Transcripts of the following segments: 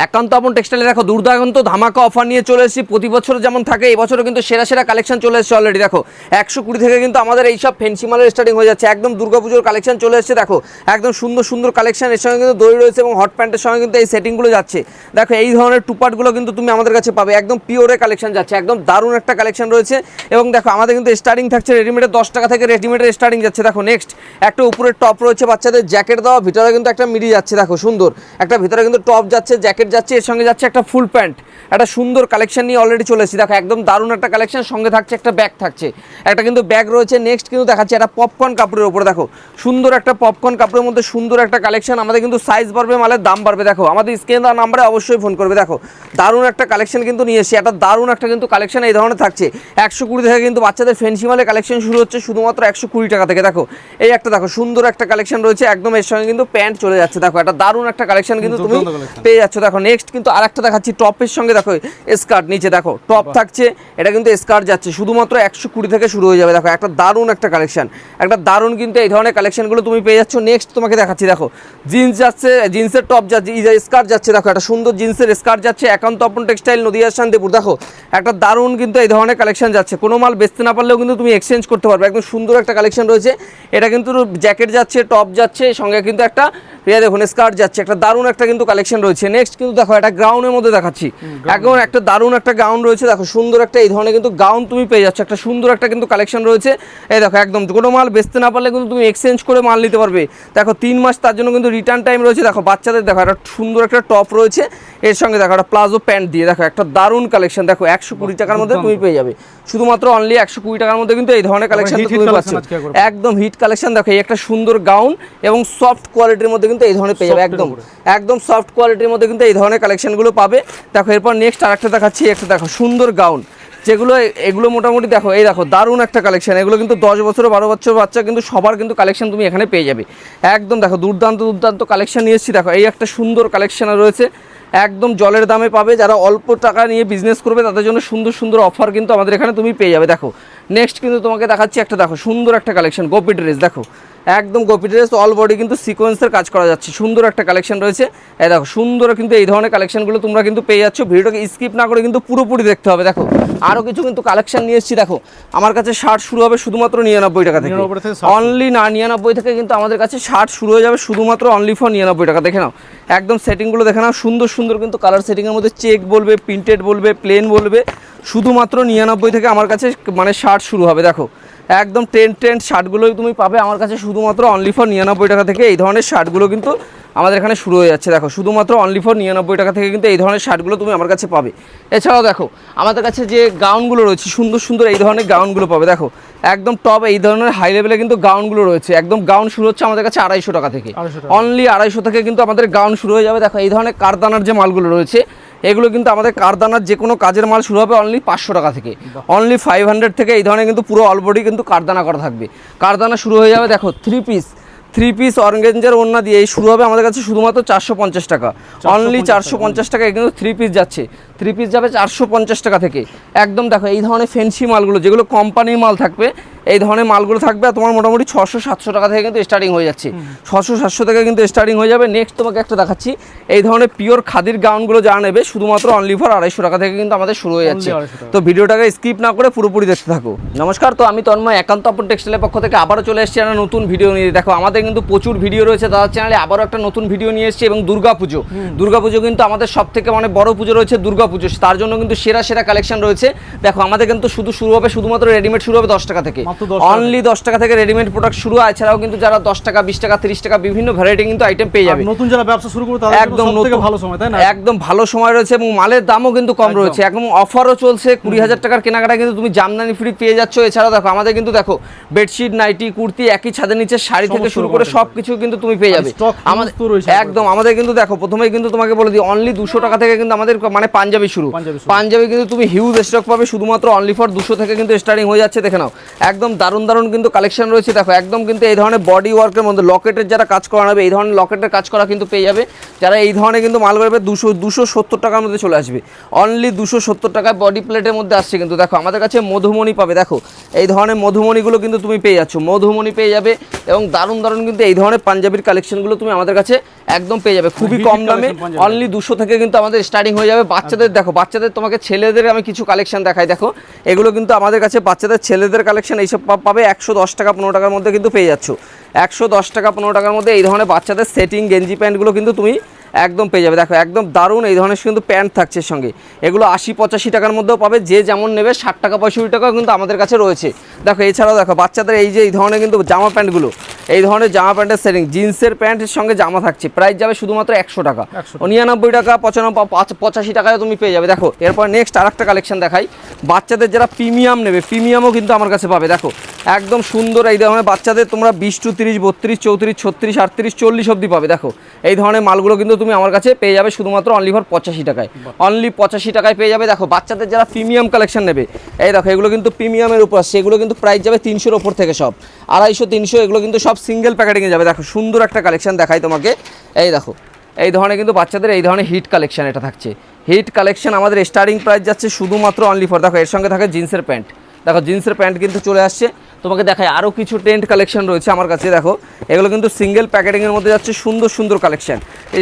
একান্ত আপন টেক্সটাইলে দেখো দুর্দান্ত ধামাকা অফার নিয়ে চলে এসেছি। প্রতি বছর যেমন থাকে এই বছরও কিন্তু সেরা সেরা কালেকশন চলে এসেছে অলরেডি। দেখো 120 থেকে কিন্তু আমাদের এইসব ফ্যান্সি মালের স্টার্টিং হয়ে যাচ্ছে। একদম দুর্গাপুজোর কালেকশন চলে এসেছে। দেখো একদম সুন্দর সুন্দর কালেকশন, এর সঙ্গে কিন্তু দড়ি রয়েছে এবং হট প্যান্টের সঙ্গে কিন্তু এই সেটিংগুলো যাচ্ছে। দেখো এই ধরনের টুপাটগুলো কিন্তু তুমি আমাদের কাছে পাবে, একদম পিওরে কালেকশন যাচ্ছে, একদম দারুণ একটা কালেকশন রয়েছে। এবং দেখো আমাদের কিন্তু স্টার্টিং থাকছে রেডিমেডের 10 টাকা থেকে রেডিমেডের স্টার্টিং যাচ্ছে। দেখো নেক্সট একটা উপরের টপ রয়েছে বাচ্চাদের জ্যাকেট দেওয়া, ভিতরে কিন্তু একটা মিডি যাচ্ছে। দেখো সুন্দর একটা ভিতরে কিন্তু টপ যাচ্ছে, জ্যাকেট যাচ্ছে, এর সঙ্গে যাচ্ছে একটা ফুল প্যান্ট। একটা সুন্দর কালেকশন নিয়ে অলরেডি চলে এসেছি। দেখো একদম দারুণ একটা কালেকশন, সঙ্গে থাকছে একটা ব্যাগ থাকছে, একটা কিন্তু ব্যাগ রয়েছে। নেক্সট কিন্তু দেখাচ্ছি একটা পপকর্ন কাপড়ের উপরে। দেখো সুন্দর একটা পপকর্ন কাপড়ের মধ্যে সুন্দর একটা কালেকশন। আমাদের কিন্তু সাইজ বাড়বে, মালের দাম বাড়বে। দেখো আমাদের স্ক্রিনে দেওয়া নাম্বারে অবশ্যই ফোন করবে। দেখো দারুণ একটা কালেকশন কিন্তু নিয়ে এসেছি, একটা দারুণ একটা কিন্তু কালেকশন এই ধরনের থাকছে। 120 থেকে কিন্তু বাচ্চাদের ফ্যান্সি মালের কালেকশন শুরু হচ্ছে শুধুমাত্র 120 টাকা থেকে। দেখো এই একটা দেখো সুন্দর একটা কালেকশন রয়েছে, একদম এর সঙ্গে কিন্তু প্যান্ট চলে যাচ্ছে। দেখো একটা দারুণ একটা কালেকশন কিন্তু তুমি পেয়ে যাচ্ছ। দেখো নেক্সট কিন্তু আরেকটা দেখাচ্ছি টপের সঙ্গে। দেখো স্কার্ট নিচে দেখো টপ থাকছে, এটা কিন্তু স্কার্ট যাচ্ছে, শুধুমাত্র 120 থেকে শুরু হয়ে যাবে। দেখো একটা দারুণ একটা কালেকশন, একটা দারুণ কিন্তু এই ধরনের কালেকশনগুলো তুমি পেয়ে যাচ্ছ। নেক্সট তোমাকে দেখাচ্ছি দেখো জিন্স যাচ্ছে, জিন্সের টপ যাচ্ছে, স্কার্ট যাচ্ছে। দেখো একটা সুন্দর জিন্সের স্কার্ট যাচ্ছে, একান্ত আপন টেক্সটাইল, নদিয়া শান্তিপুর। দেখো একটা দারুণ কিন্তু এই ধরনের কালেকশন যাচ্ছে। কোনো মাল বেচতে না পারলেও কিন্তু তুমি এক্সচেঞ্জ করতে পারবে। একদম সুন্দর একটা কালেকশন রয়েছে। এটা কিন্তু জ্যাকেট যাচ্ছে, টপ যাচ্ছে, সঙ্গে কিন্তু একটা দেখুন স্কার্ট যাচ্ছে, একটা দারুণ একটা কিন্তু কালেকশন রয়েছে। নেক্সট কিন্তু দেখো একটা গাউনের মধ্যে দেখাচ্ছি, একদম একটা দারুণ একটা গাউন রয়েছে। দেখো সুন্দর একটা এই ধরনের কিন্তু গাউন তুমি পেয়ে যাচ্ছ, একটা সুন্দর একটা কিন্তু কালেকশন রয়েছে। এই দেখো একদম কোনো মাল বেচতে না পারলে কিন্তু তুমি এক্সচেঞ্জ করে মাল নিতে পারবে। দেখো 3 মাস তার জন্য কিন্তু রিটার্ন টাইম রয়েছে। দেখো বাচ্চাদের দেখো একটা সুন্দর একটা টপ রয়েছে, এর সঙ্গে দেখো একটা প্লাজো প্যান্ট দিয়ে। দেখো একটা দারুণ কালেকশন। দেখো 120 টাকার মধ্যে তুমি পেয়ে যাবে, শুধুমাত্র অনলি 120 টাকার মধ্যে কিন্তু এই ধরনের কালেকশন তুমি পাচ্ছ। একদম হিট কালেকশন। দেখো এই একটা সুন্দর গাউন এবং সফট কোয়ালিটির মধ্যে কিন্তু এই ধরনের পেয়ে যাবে। একদম একদম সফট কোয়ালিটির মধ্যে কিন্তু এই ধরনের কালেকশনগুলো পাবে। দেখো এরপর নেক্সট আরেকটা দেখাচ্ছি, একটা দেখো সুন্দর গাউন, যেগুলো এগুলো মোটামুটি দেখো এই দেখো দারুণ একটা কালেকশন। এগুলো কিন্তু 10 বছর 12 বছর বাচ্চা কিন্তু সবার কিন্তু কালেকশন তুমি এখানে পেয়ে যাবে। একদম দেখো দুর্দান্ত দুর্দান্ত কালেকশন নিয়ে এসেছি। দেখো এই একটা সুন্দর কালেকশন রয়েছে, একদম জলের দামে পাবে। যারা অল্প টাকা নিয়ে বিজনেস করবে তাদের জন্য সুন্দর সুন্দর অফার কিন্তু আমাদের এখানে তুমি পেয়ে যাবে। দেখো নেক্সট কিন্তু তোমাকে দেখাচ্ছি একটা দেখো সুন্দর একটা কালেকশন, গোপি ড্রেস। দেখো একদম গোপি ড্রেস, অল বডি কিন্তু সিকোয়েন্সের কাজ করা যাচ্ছে, সুন্দর একটা কালেকশন রয়েছে। এই দেখো সুন্দর কিন্তু এই ধরনের কালেকশনগুলো তোমরা কিন্তু পেয়ে যাচ্ছ। ভিডিওটাকে স্কিপ না করে কিন্তু পুরোপুরি দেখতে হবে। দেখো আরও কিছু কিন্তু কালেকশন নিয়ে এসেছি। দেখো আমার কাছে শার্ট শুরু হবে শুধুমাত্র 99 টাকা থেকে, অনলি না 99 থেকে কিন্তু আমাদের কাছে শার্ট শুরু হয়ে যাবে শুধুমাত্র অনলি ফর 99 টাকা। দেখে নাও একদম সেটিংগুলো দেখে নাও, সুন্দর সুন্দর কিন্তু কালার সেটিংয়ের মধ্যে চেক বলবে, প্রিন্টেড বলবে, প্লেন বলবে, শুধুমাত্র 99 থেকে আমার কাছে মানে শার্ট শুরু হবে। দেখো একদম ট্রেন্ড শার্টগুলোই তুমি পাবে আমার কাছে শুধুমাত্র অনলি ফর 99 টাকা থেকে। এই ধরনের শার্টগুলো কিন্তু আমাদের এখানে শুরু হয়ে যাচ্ছে। দেখো শুধুমাত্র অনলি ফর 99 টাকা থেকে কিন্তু এই ধরনের শার্টগুলো তুমি আমার কাছে পাবে। এছাড়াও দেখো আমাদের কাছে যে গাউনগুলো রয়েছে সুন্দর সুন্দর এই ধরনের গাউনগুলো পাবে। দেখো একদম টপ এই ধরনের হাই লেভেলে কিন্তু গাউনগুলো রয়েছে। একদম গাউন শুরু হচ্ছে আমাদের কাছে 250 টাকা থেকে, অনলি 250 থেকে কিন্তু আমাদের গাউন শুরু হয়ে যাবে। দেখো এই ধরনের কারদানার যে মালগুলো রয়েছে এগুলো কিন্তু আমাদের কারদানার যে কোনো কাজের মাল শুরু হবে অনলি 500 টাকা থেকে, অনলি 500 থেকে এই ধরনের কিন্তু পুরো অলবডি কিন্তু কারদানা করা থাকবে। কারদানা শুরু হয়ে যাবে। দেখো থ্রি পিস অর্গানজার ওড়না দিয়ে শুরু হবে আমাদের কাছে শুধুমাত্র 450 টাকা, অনলি 450 টাকায় কিন্তু থ্রি পিস যাচ্ছে। থ্রি পিস যাবে 450 টাকা থেকে। একদম দেখো এই ধরনের ফ্যান্সি মালগুলো যেগুলো কোম্পানির মাল থাকবে এই ধরনের মালগুলো থাকবে, আর তোমার মোটামুটি 600-700 টাকা থেকে কিন্তু স্টার্টিং হয়ে যাচ্ছে, 600-700 থেকে কিন্তু স্টার্টিং হয়ে যাবে। নেক্সট তোমাকে একটা দেখাচ্ছি এই ধরনের পিওর খাদির গাউনগুলো যা নেবে শুধুমাত্র অনলি ফর 250 টাকা থেকে কিন্তু আমাদের শুরু হয়ে যাচ্ছে। তো ভিডিওটাকে স্কিপ না করে পুরোপুরি দেখতে থাকো। নমস্কার, তো আমি তন্ময় একান্ত আপন টেক্সটাইলের পক্ষ থেকে আবারও চলে এসেছি একটা নতুন ভিডিও নিয়ে। দেখো আমাদের কিন্তু প্রচুর ভিডিও রয়েছে দাদার চ্যানেলে, আবারও একটা নতুন ভিডিও নিয়ে এসেছি। এবং দুর্গাপুজো কিন্তু আমাদের সব থেকে মানে বড় পুজো রয়েছে দুর্গাপুজো, তার জন্য কিন্তু সেরা সেরা কালেকশন রয়েছে। দেখো আমাদের কিন্তু শুরু হবে শুধুমাত্র রেডিমেড শুরু হবে 10 টাকা থেকে, অনলি 10 টাকা থেকে রেডিমেড প্রোডাক্ট শুরু। এছাড়াও কিন্তু যারা 10 টাকা 20 টাকা 30 টাকা বিভিন্ন ভ্যারাইটি কিন্তু আইটেম পেয়ে যাবে। নতুন যারা ব্যবসা শুরু করতে একদম ভালো সময়, তাই না? একদম ভালো সময় রয়েছে এবং মালের দামও কিন্তু কম রয়েছে, একদম অফারও চলছে। 20,000 টাকার কেনাকাটা কিন্তু তুমি জামদানি ফ্রি পেয়ে যাচ্ছ। এছাড়াও দেখো আমাদের কিন্তু দেখো বেডশিট, নাইটি, কুর্তি, একই ছাদের নিচে শাড়ি থেকে শুরু করে সবকিছু কিন্তু তুমি পেয়ে যাবে আমাদের। একদম আমাদের কিন্তু দেখো প্রথমেই কিন্তু তোমাকে বলে দিই অনলি 200 টাকা থেকে কিন্তু আমাদের মানে পাঞ্জাবি শুরু। পাঞ্জাবি কিন্তু তুমি হিউজ স্টক পাবে শুধুমাত্র অনলি ফর 200 থেকে কিন্তু স্টার্টিং হয়ে যাচ্ছে। দেখে নাও একদম একদম দারুণ দারুণ কিন্তু কালেকশন রয়েছে দেখো, একদম কিন্তু এই ধরনের বডি ওয়ার্কের মধ্যে লকেটের যারা কাজ করা নেবে এই ধরনের লকেটের কাজ করা কিন্তু পেয়ে যাবে। যারা এই ধরনের কিন্তু মাল বেরোবে 270 টাকার মধ্যে চলে আসবে, অনলি 270 টাকায় বডি প্লেটের মধ্যে আসছে কিন্তু। দেখো আমাদের কাছে মধুমণি পাবে, দেখো এই ধরনের মধুমণিগুলো কিন্তু তুমি পেয়ে যাচ্ছ, মধুমণি পেয়ে যাবে এবং দারুণ দারুণ কিন্তু এই ধরনের পাঞ্জাবির কালেকশনগুলো তুমি আমাদের কাছে একদম পেয়ে যাবে খুবই কম দামে, অনলি 200 থেকে কিন্তু আমাদের স্টার্টিং হয়ে যাবে। বাচ্চাদের দেখো, বাচ্চাদের তোমাকে ছেলেদের আমি কিছু কালেকশন দেখাই, দেখো এগুলো কিন্তু আমাদের কাছে বাচ্চাদের ছেলেদের কালেকশন এইসব পাবে 110 টাকা 15 টাকার মধ্যে কিন্তু পেয়ে যাচ্ছ। 110 টাকা 15 টাকার মধ্যে এই ধরনের বাচ্চাদের সেটিং গেঞ্জি প্যান্টগুলো কিন্তু তুমি একদম পেয়ে যাবে। দেখো একদম দারুণ এই ধরনের কিন্তু প্যান্ট থাকছে সঙ্গে, এগুলো 80-85 টাকার মধ্যেও পাবে, যে যেমন নেবে 60 টাকা 65 টাকাও কিন্তু আমাদের কাছে রয়েছে। দেখো এছাড়াও দেখো বাচ্চাদের এই যে এই ধরনের কিন্তু জামা প্যান্টগুলো, এই ধরনের জামা প্যান্টের সেটিং জিন্সের প্যান্টের সঙ্গে জামা থাকছে, প্রাইস যাবে শুধুমাত্র 100 টাকা, 99 টাকা 85 টাকায় তুমি পেয়ে যাবে। দেখো এরপর নেক্সট আরেকটা কালেকশন দেখাই, বাচ্চাদের যারা প্রিমিয়াম নেবে প্রিমিয়ামও কিন্তু আমার কাছে পাবে। দেখো একদম সুন্দর এই ধরনের বাচ্চাদের তোমরা 20 to 30 32 34 36 38 40 অবধি পাবে। দেখো এই ধরনের মালগুলো কিন্তু তুমি আমার কাছে পেয়ে যাবে শুধুমাত্র অনলি ফর 85 টাকায়, অনলি 85 টাকায় পেয়ে যাবে। দেখো বাচ্চাদের যারা প্রিমিয়াম কালেকশন নেবে, এই দেখো এগুলো কিন্তু প্রিমিয়ামের উপর আসছে, এগুলো কিন্তু প্রাইস যাবে 300-র ওপর থেকে, সব 250-300, এগুলো কিন্তু সব সিঙ্গেল প্যাকেটিংয়ে যাবে। দেখো সুন্দর একটা কালেকশন দেখাই তোমাকে, এই দেখো এই ধরনের কিন্তু বাচ্চাদের এই ধরনের হিট কালেকশন এটা থাকছে, হিট কালেকশন আমাদের স্টার্টিং প্রাইস যাচ্ছে শুধুমাত্র অনলি ফর, দেখো এর সঙ্গে থাকে জিন্সের প্যান্ট, দেখো জিন্সের প্যান্ট কিন্তু চলে আসছে। তোমাকে দেখায় আরও কিছু টেন্ট কালেকশন রয়েছে আমার কাছে, দেখো এগুলো কিন্তু সিঙ্গেল প্যাকেটিংয়ের মধ্যে যাচ্ছে, সুন্দর সুন্দর কালেকশন।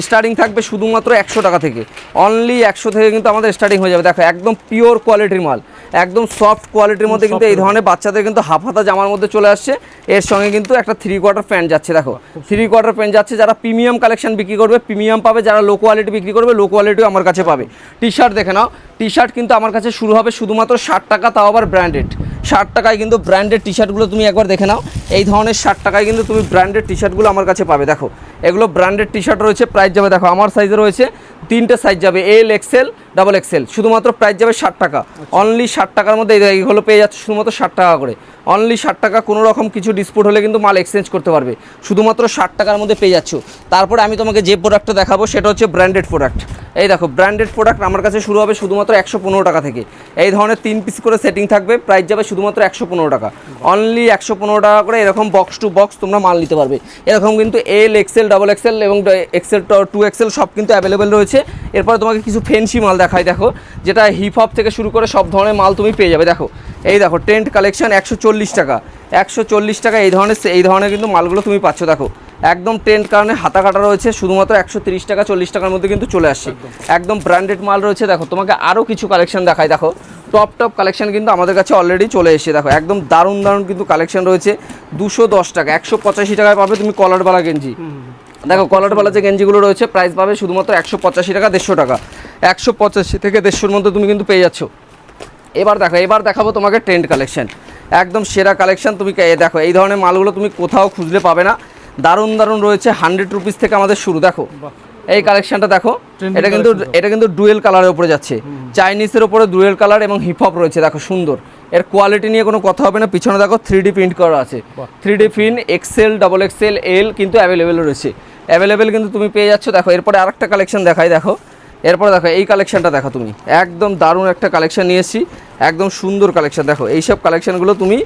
স্টার্টিং থাকবে শুধুমাত্র 100 টাকা থেকে, অনলি 100 থেকে কিন্তু আমাদের স্টার্টিং হয়ে যাবে। দেখো একদম পিওর কোয়ালিটির মাল, একদম সফট কোয়ালিটির মধ্যে কিন্তু এই ধরনের বাচ্চাদের কিন্তু হাফ হাতা জামার মধ্যে চলে আসছে, এর সঙ্গে কিন্তু একটা 3/4 প্যান্ট যাচ্ছে। দেখো 3/4 প্যান্ট যাচ্ছে, যারা প্রিমিয়াম কালেকশন বিক্রি করবে প্রিমিয়াম পাবে, যারা লো কোয়ালিটি বিক্রি করবে লো কোয়ালিটিও আমার কাছে পাবে। টি শার্ট দেখে নাও, টি শার্ট কিন্তু আমার কাছে শুরু হবে শুধুমাত্র 60 টাকা, তাও আবার ব্র্যান্ডেড 60 টাকায় কিন্তু ব্র্যান্ডেড টি শার্টগুলো তুমি একবার দেখে নাও, এই ধরনের 60 টাকায় কিন্তু তুমি ব্র্যান্ডেড টি শার্টগুলো আমার কাছে পাবে। দেখো এগুলো ব্র্যান্ডেড টি শার্ট রয়েছে, প্রাইস যাবে দেখো আমার সাইজে রয়েছে 3টে সাইজ যাবে, এল এক্সেল ডাবল এক্সেল, শুধুমাত্র প্রাইস যাবে 60 টাকা, অনলি 60 টাকার মধ্যে এইগুলো পেয়ে যাচ্ছে শুধুমাত্র 60 টাকা করে, অনলি 60 টাকা। কোনো রকম কিছু ডিসপুট হলে কিন্তু মাল এক্সচেঞ্জ করতে পারবে, শুধুমাত্র 60 টাকার মধ্যে পেয়ে যাচ্ছ। তারপরে আমি তোমাকে যে প্রোডাক্টটা দেখাবো সেটা হচ্ছে ব্র্যান্ডেড প্রোডাক্ট। এই দেখো ব্র্যান্ডেড প্রোডাক্ট আমার কাছে শুরু হবে শুধুমাত্র 115 টাকা থেকে, এই ধরনের 3 পিস করে সেটিং থাকবে, প্রাইস যাবে শুধুমাত্র 115 টাকা, অনলি 115 টাকা করে। এরকম বক্স টু বক্স তোমরা মাল নিতে পারবে, এরকম কিন্তু এল এক্সেল ডাবল এক্সেল এবং এক্সেল 2 এক্সেল সব কিন্তু অ্যাভেলেবেল রয়েছে। এরপরে তোমাকে কিছু ফেন্সি মাল দেখাই, দেখো যেটা হিপ হপ থেকে শুরু করে সব ধরনের মাল তুমি পেয়ে যাবে। দেখো এই দেখো টেন্ট কালেকশন 140 টাকা, 140 টাকা এই ধরনের কিন্তু মালগুলো তুমি পাচ্ছ। দেখো একদম টেন্ট কারণে হাতা কাটা রয়েছে, শুধুমাত্র 130 টাকা 40 টাকার মধ্যে কিন্তু চলে আসছে, একদম ব্র্যান্ডেড মাল রয়েছে। দেখো তোমাকে আরও কিছু কালেকশন দেখাই, দেখো টপ কালেকশন কিন্তু আমাদের কাছে অলরেডি চলে এসেছে। দেখো একদম দারুণ দারুণ কিন্তু কালেকশন রয়েছে, 210 টাকা 185 টাকায় পাবে তুমি কলারওয়ালা গেঞ্জি। দেখো কলারওয়ালা যে গেঞ্জিগুলো রয়েছে প্রাইস পাবে শুধুমাত্র 185 টাকা 150 টাকা, 185 থেকে 150-র মধ্যে তুমি কিন্তু পেয়ে যাচ্ছ। এবার দেখাবো তোমাকে ট্রেন্ড কালেকশন, একদম সেরা কালেকশন। তুমি দেখো এই ধরনের মালগুলো তুমি কোথাও খুঁজলে পাবে না, দারুণ দারুণ রয়েছে, 100 রুপিস থেকে আমাদের শুরু। দেখো এই কালেকশনটা দেখো, এটা কিন্তু ডুয়েল কালারের উপরে যাচ্ছে, চাইনিজের উপরে ডুয়েল কালার এবং হিপ হপ রয়েছে। দেখো সুন্দর, এর কোয়ালিটি নিয়ে কোনো কথা হবে না। পিছনে দেখো 3D প্রিন্ট করা আছে, 3D print XL double XL L কিন্তু অ্যাভেলেবেল রয়েছে, অ্যাভেলেবেল কিন্তু তুমি পেয়ে যাচ্ছ। দেখো এরপরে আরেকটা কালেকশন দেখাই, দেখো এরপরে দেখো এই কালেকশনটা দেখো, তুমি একদম দারুণ একটা কালেকশন নিয়ে এসেছি, একদম সুন্দর কালেকশন। দেখো এইসব কালেকশনগুলো তুমি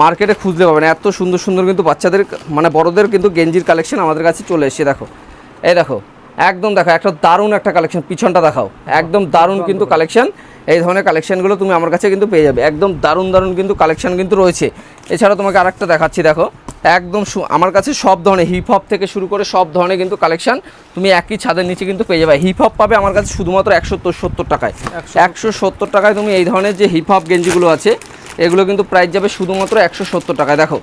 মার্কেটে খুঁজতে পাবে না, এত সুন্দর সুন্দর কিন্তু বাচ্চাদের মানে বড়দের কিন্তু গেঞ্জির কালেকশন আমাদের কাছে চলে এসেছে। দেখো এই দেখো একদম দেখো একটা দারুণ একটা কালেকশন, পিছনটা দেখাও, একদম দারুণ কিন্তু কালেকশন। এই ধরনের কালেকশনগুলো তুমি আমার কাছে কিন্তু পেয়ে যাবে, একদম দারুণ দারুণ কিন্তু কালেকশন কিন্তু রয়েছে। এছাড়া তোমাকে আরেকটা দেখাচ্ছি, দেখো একদম আমার কাছে সব ধরনের হিপ হপ থেকে শুরু করে সব ধরনের কিন্তু কালেকশন তুমি একই ছাদের নিচে কিন্তু পেয়ে যাবে। হিপ হপ পাবে আমার কাছে শুধুমাত্র 170 টাকায়, 170 টাকায় তুমি এই ধরনের যে হিপ হপ গেঞ্জিগুলো আছে এগুলো কিন্তু প্রাইস যাবে শুধুমাত্র 170 টাকায়। দেখো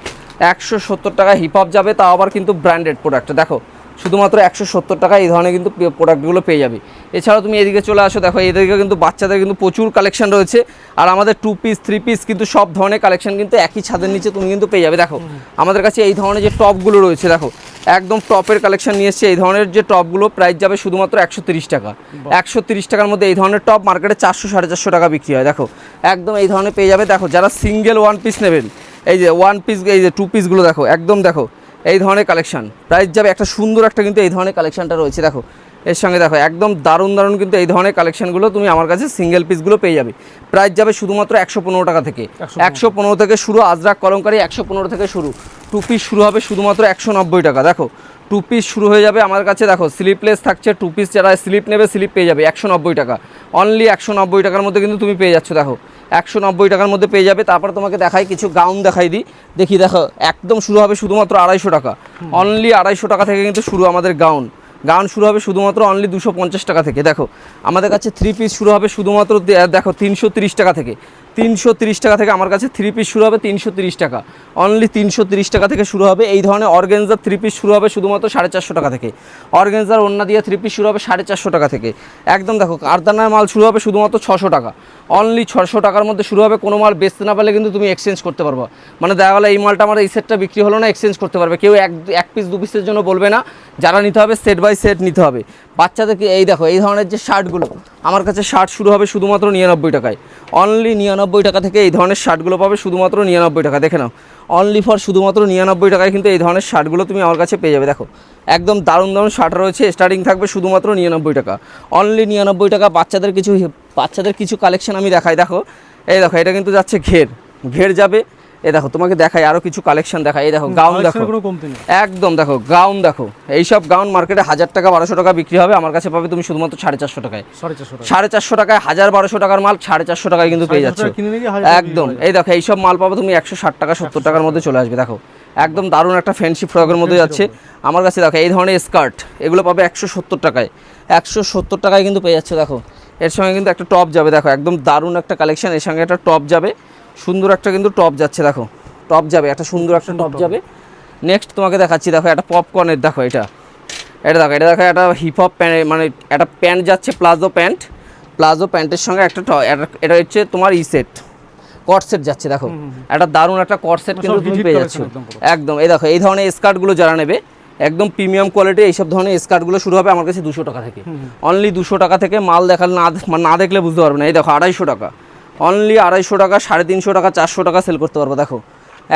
170 টাকায় হিপ হপ যাবে, তাও আবার কিন্তু ব্র্যান্ডেড প্রোডাক্ট। দেখো শুধুমাত্র 170 টাকায় এই ধরনের কিন্তু প্রোডাক্টগুলো পেয়ে যাবে। এছাড়াও তুমি এদিকে চলে আসো, দেখো এদিকে কিন্তু বাচ্চাদের কিন্তু প্রচুর কালেকশন রয়েছে, আর আমাদের 2 পিস 3 পিস কিন্তু সব ধরনের কালেকশন কিন্তু একই ছাদের নিচে তুমি কিন্তু পেয়ে যাবে। দেখো আমাদের কাছে এই ধরনের যে টপগুলো রয়েছে, দেখো একদম টপের কালেকশন নিয়ে এসছে। এই ধরনের যে টপগুলো প্রাইস যাবে শুধুমাত্র 130 টাকা, 130 টাকার মধ্যে এই ধরনের টপ মার্কেটে 400-450 টাকা বিক্রি হয়। দেখো একদম এই ধরনের পেয়ে যাবে। দেখো যারা সিঙ্গেল 1 পিস নেবেন, এই যে 1 পিস এই যে 2 পিসগুলো দেখো একদম দেখো এই ধরনের কালেকশন প্রাইস যাবে একটা সুন্দর একটা কিন্তু এই ধরনের কালেকশনটা রয়েছে। দেখো এর সঙ্গে দেখো একদম দারুণ দারুণ কিন্তু এই ধরনের কালেকশনগুলো তুমি আমার কাছে সিঙ্গেল পিসগুলো পেয়ে যাবে। প্রাইস যাবে শুধুমাত্র 115 টাকা থেকে, 115 থেকে শুরু। আজরাক কলমকারি 115 থেকে শুরু। 2 পিস শুরু হবে শুধুমাত্র 190 টাকা। দেখো 2 পিস শুরু হয়ে যাবে আমার কাছে। দেখো স্লিপলেস থাকছে 2 পিস, যারা স্লিপ নেবে স্লিপ পেয়ে যাবে 190 টাকা। অনলি 190 টাকার মধ্যে কিন্তু তুমি পেয়ে যাচ্ছ। দেখো 190 টাকার মধ্যে পেয়ে যাবে। তারপর তোমাকে দেখাই কিছু গাউন দেখাই দিই, দেখি। দেখো একদম শুরু হবে শুধুমাত্র 250 টাকা। অনলি 250 টাকা থেকে কিন্তু শুরু আমাদের গাউন শুরু হবে শুধুমাত্র অনলি 250 টাকা থেকে। দেখো আমাদের কাছে 3 পিস শুরু হবে শুধুমাত্র দেখো 330 টাকা থেকে। 330 টাকা থেকে আমার কাছে 3 পিস শুরু হবে 330 টাকা। অনলি 330 টাকা থেকে শুরু হবে। এই ধরনের অর্গানজার 3 পিস শুরু হবে শুধুমাত্র 450 টাকা থেকে। অর্গানজার ওড়না দিয়ে 3 পিস শুরু হবে 450 টাকা থেকে। একদম দেখো কারদানার মাল শুরু হবে শুধুমাত্র 600 টাকা। অনলি 600 টাকার মধ্যে শুরু হবে। কোনো মাল বেচতে না পারলে কিন্তু তুমি এক্সচেঞ্জ করতে পারবে। মানে দেখা গেলো এই মালটা আমার এই সেটটা বিক্রি হলো না, এক্সচেঞ্জ করতে পারবে। কেউ এক পিস 2 পিসের জন্য বলবে না, যারা নিতে হবে সেট বাই সেট নিতে হবে। বাচ্চাদেরকে এই দেখো এই ধরনের যে শার্টগুলো আমার কাছে শার্ট শুরু হবে শুধুমাত্র 99 টাকায়। অনলি 99 টাকা থেকে এই ধরনের শার্টগুলো পাবে শুধুমাত্র 99 টাকা। দেখে নাও অনলি ফর শুধুমাত্র 99 টাকায় কিন্তু এই ধরনের শার্টগুলো তুমি আমার কাছে পেয়ে যাবে। দেখো একদম দারুণ দারুণ শার্ট রয়েছে, স্টার্টিং থাকবে শুধুমাত্র 99 টাকা। অনলি 99 টাকা। বাচ্চাদের কিছু কালেকশন আমি দেখাই। দেখো এই দেখো এটা কিন্তু যাচ্ছে ঘের যাবে। এই দেখো তোমাকে দেখাই আরও কিছু কালেকশন দেখাই। এই দেখো গাউন দেখো, একদম দেখো গাউন দেখো। এইসব গাউন মার্কেটে 1000 টাকা 1200 টাকা বিক্রি হবে, আমার কাছে পাবে তুমি শুধুমাত্র 450 টাকায়। 450 টাকায় 1000-1200 টাকার মাল 450 টাকায় কিন্তু পেয়ে যাচ্ছে একদম। এই দেখো এইসব মাল পাবে তুমি 160 টাকা 70 টাকার মধ্যে চলে আসবে। দেখো একদম দারুণ একটা ফ্যান্সি ফ্রকের মধ্যে যাচ্ছে আমার কাছে। দেখো এই ধরনের স্কার্ট এগুলো পাবে 170 টাকায়। 170 টাকায় কিন্তু পেয়ে যাচ্ছে। দেখো এর সঙ্গে কিন্তু একটা টপ যাবে। দেখো একদম দারুণ একটা কালেকশন, এর সঙ্গে একটা টপ যাবে, সুন্দর একটা কিন্তু টপ যাচ্ছে। দেখো টপ যাবে, একটা সুন্দর একটা টপ যাবে। নেক্সট তোমাকে দেখাচ্ছি। দেখো একটা পপকর্নের, দেখো এটা দেখো একটা হিপ হপ প্যান্ট, মানে একটা প্যান্ট যাচ্ছে প্লাজো প্যান্টের সঙ্গে একটা এটা হচ্ছে তোমার সেট কট সেট যাচ্ছে। দেখো একটা দারুণ একটা কট সেট কিন্তু তুমি পেয়ে যাচ্ছ একদম। এই দেখো এই ধরনের স্কার্টগুলো যারা নেবে একদম প্রিমিয়াম কোয়ালিটি, এইসব ধরনের স্কার্টগুলো শুরু হবে আমার কাছে 200 টাকা থেকে। অনলি 200 টাকা থেকে। মাল দেখাল না দেখলে বুঝতে পারবে না। এই দেখো 250 টাকা। অনলি 250 টাকা, 350 টাকা, 400 টাকা সেল করতে পারবো। দেখো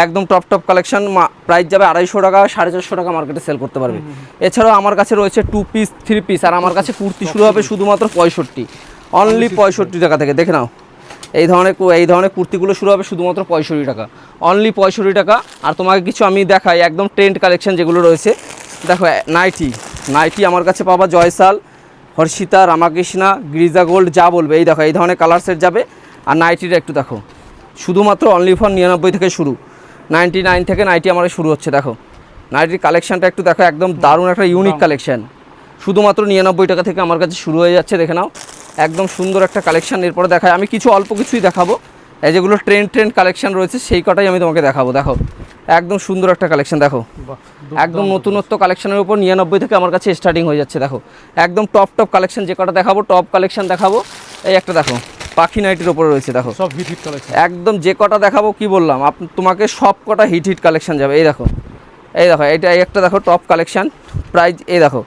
একদম টপ কালেকশন। প্রাইস যাবে 250 টাকা, 450 টাকা মার্কেটে সেল করতে পারবে। এছাড়াও আমার কাছে রয়েছে 2 পিস 3 পিস। আর আমার কাছে কুর্তি শুরু হবে শুধুমাত্র 65, অনলি 65 টাকা থেকে। দেখে নাও এই ধরনের কুর্তিগুলো শুরু হবে শুধুমাত্র 65 টাকা, অনলি 65 টাকা। আর তোমাকে কিছু আমি দেখাই একদম ট্রেন্ড কালেকশন যেগুলো রয়েছে। দেখো নাইটি আমার কাছে পাবা জয়সাল, হর্ষিতা, রামাকৃষ্ণা, গ্রিজা গোল্ড, যা বলবে। এই দেখো এই ধরনের কালার সেট যাবে। আর নাইটিটা একটু দেখো শুধুমাত্র অনলি ফর 99 থেকে শুরু, 99 থেকে নাইটি আমার শুরু হচ্ছে। দেখো নাইটির কালেকশানটা একটু দেখো, একদম দারুণ একটা ইউনিক কালেকশান। শুধুমাত্র 99 টাকা থেকে আমার কাছে শুরু হয়ে যাচ্ছে। দেখে নাও একদম সুন্দর একটা কালেকশান। এরপরে দেখায় আমি কিছু অল্প কিছুই দেখাবো। এই যেগুলো ট্রেন্ড কালেকশান রয়েছে সেই কটাই আমি তোমাকে দেখাবো। দেখো একদম সুন্দর একটা কালেকশান। দেখো একদম নতুনত্ব কালেকশানের উপর 99 থেকে আমার কাছে স্টার্টিং হয়ে যাচ্ছে। দেখো একদম টপ কালেকশান যে কটা দেখাবো, টপ কালেকশান দেখাবো। এই একটা দেখো পাখি নাইটির উপরে রয়েছে। দেখো সব হিট কালেকশন, একদম যে কটা দেখাবো কি বললাম তোমাকে, সব কটা হিট কালেকশন যাবে। এই দেখো এইটা একটা দেখো টপ কালেকশন। প্রাইস এই দেখো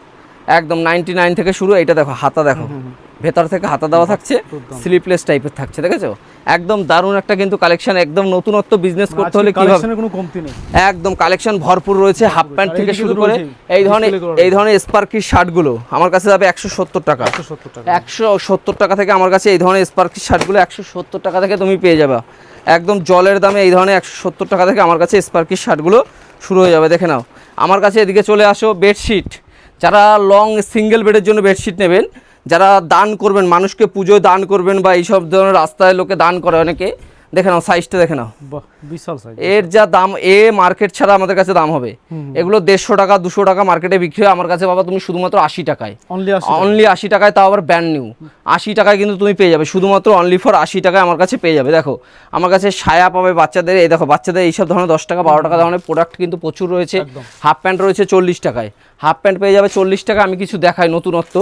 একদম 99 থেকে শুরু। এইটা দেখো হাতা, দেখো ভেতর থেকে হাতা দেওয়া থাকছে, স্লিপলেস টাইপের থাকছে। দেখেছো একদম দারুণ একটা কিন্তু কালেকশন। একদম নতুনত্ব বিজনেস করতে হলে কিভাবে কোনো কমতি নেই, একদম কালেকশন ভরপুর রয়েছে। হাফ প্যান্ট থেকে শুরু করে এই ধরনের স্পার্কি শার্টগুলো আমার কাছে যাবে 170 টাকা। 170 টাকা থেকে আমার কাছে এই ধরনের স্পার্কি শার্টগুলো 170 টাকা থেকে তুমি পেয়ে যাবে একদম জলের দামে। এই ধরনের 170 টাকা থেকে আমার কাছে স্পার্কি শার্টগুলো শুরু হয়ে যাবে। দেখে নাও আমার কাছে এদিকে চলে আসো। বেডশিট, যারা লং সিঙ্গেল বেডের জন্য বেডশিট নেবেন, যারা দান করবেন, মানুষকে পুজোয় দান করবেন বা এইসব ধরনের রাস্তায় লোকে দান করে অনেকে, দেখে নাও সাইজটা দেখে নাও, বিশাল সাইজ। এর যা দাম মার্কেট ছাড়া আমাদের কাছে দাম হবে। এগুলো 150 টাকা 200 টাকা মার্কেটে বিক্রি হয়, আমার কাছে বাবা তুমি শুধুমাত্র 80 টাকায়, অনলি 80 টাকায়, তাও আবার ব্র্যান্ড নিউ 80 টাকায় কিন্তু তুমি পেয়ে যাবে। শুধুমাত্র অনলি ফর 80 টাকায় আমার কাছে পেয়ে যাবে। দেখো আমার কাছে সায়া পাবে বাচ্চাদের। এই দেখো বাচ্চাদের এইসব ধরনের 10 টাকা 12 টাকা ধরনের প্রোডাক্ট কিন্তু প্রচুর রয়েছে। হাফ প্যান্ট রয়েছে 40 টাকায়, হাফ প্যান্ট পেয়ে যাবে 40 টাকা। আমি কিছু দেখাই নতুনত্ব,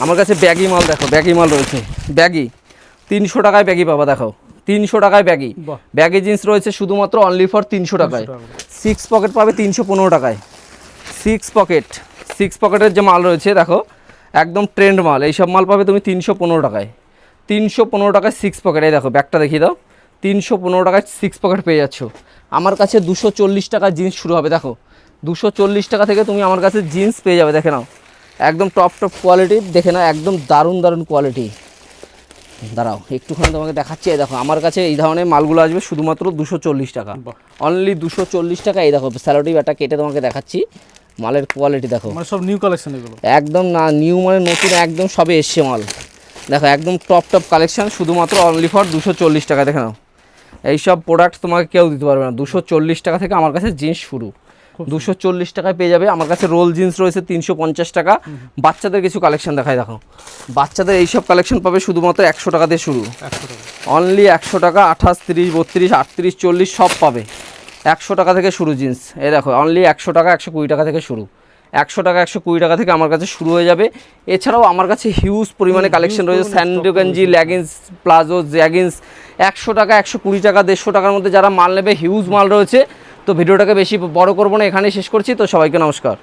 আমার কাছে ব্যাগি মাল, দেখো ব্যাগি মাল রয়েছে। ব্যাগি 300 টাকায় ব্যাগি পাবা। দেখো 300 টাকায় ব্যাগি জিন্স রয়েছে শুধুমাত্র অনলি ফর 300 টাকায়। 6 পকেট পাবে 315 টাকায়। 6 পকেটের যে মাল রয়েছে দেখো একদম ট্রেন্ড মাল, এইসব মাল পাবে তুমি 315 টাকায়। 315 টাকায় 6 পকেট। এই দেখো ব্যাগটা দেখিয়ে দাও, 315 টাকায় 6 পকেট পেয়ে যাচ্ছ। আমার কাছে 240 টাকা জিন্স শুরু হবে। দেখো 240 টাকা থেকে তুমি আমার কাছে জিন্স পেয়ে যাবে। দেখে নাও একদম টপ কোয়ালিটি, দেখে না একদম দারুণ দারুণ কোয়ালিটি। দাঁড়াও একটুখানি তোমাকে দেখাচ্ছি। এই দেখো আমার কাছে এই ধরনের মালগুলো আসবে শুধুমাত্র 240 টাকা, বাহ। অনলি 240 টাকা। এই দেখো স্যালোটি ব্যাটা কেটে তোমাকে দেখাচ্ছি, মালের কোয়ালিটি দেখো, মানে সব নিউ কালেকশন এগুলো। একদম না নিউ মানে নতুন, একদম সবে এসছে মাল। দেখো একদম টপ কালেকশন, শুধুমাত্র অনলি ফর 240 টাকা। দেখে নাও এইসব প্রোডাক্ট তোমাকে কেউ দিতে পারবে না। 240 টাকা থেকে আমার কাছে জিন্স শুরু, 240 টাকায় পেয়ে যাবে। আমার কাছে রোল জিন্স রয়েছে 350 টাকা। বাচ্চাদের কিছু কালেকশন দেখায়, দেখো বাচ্চাদের এইসব কালেকশন পাবে শুধুমাত্র 100 টাকা দিয়ে শুরু, 100 টাকা। অনলি 100 টাকা। 28, 30, 32, 38, 40 সব পাবে 100 টাকা থেকে শুরু জিন্স। এই দেখো অনলি 100 টাকা, 120 টাকা থেকে শুরু, 100 টাকা 120 টাকা থেকে আমার কাছে শুরু হয়ে যাবে। এছাড়াও আমার কাছে হিউজ পরিমাণে কালেকশন রয়েছে, স্যান্ডো গেঞ্জি, লেগিংস, প্লাজো, জ্যাগিংস। 100 টাকা, 120 টাকা, 150 টাকার মধ্যে যারা মাল নেবে, হিউজ মাল রয়েছে। তো ভিডিওটাকে বেশি বড় করবো না, এখানেই শেষ করছি। তো সবাইকে নমস্কার।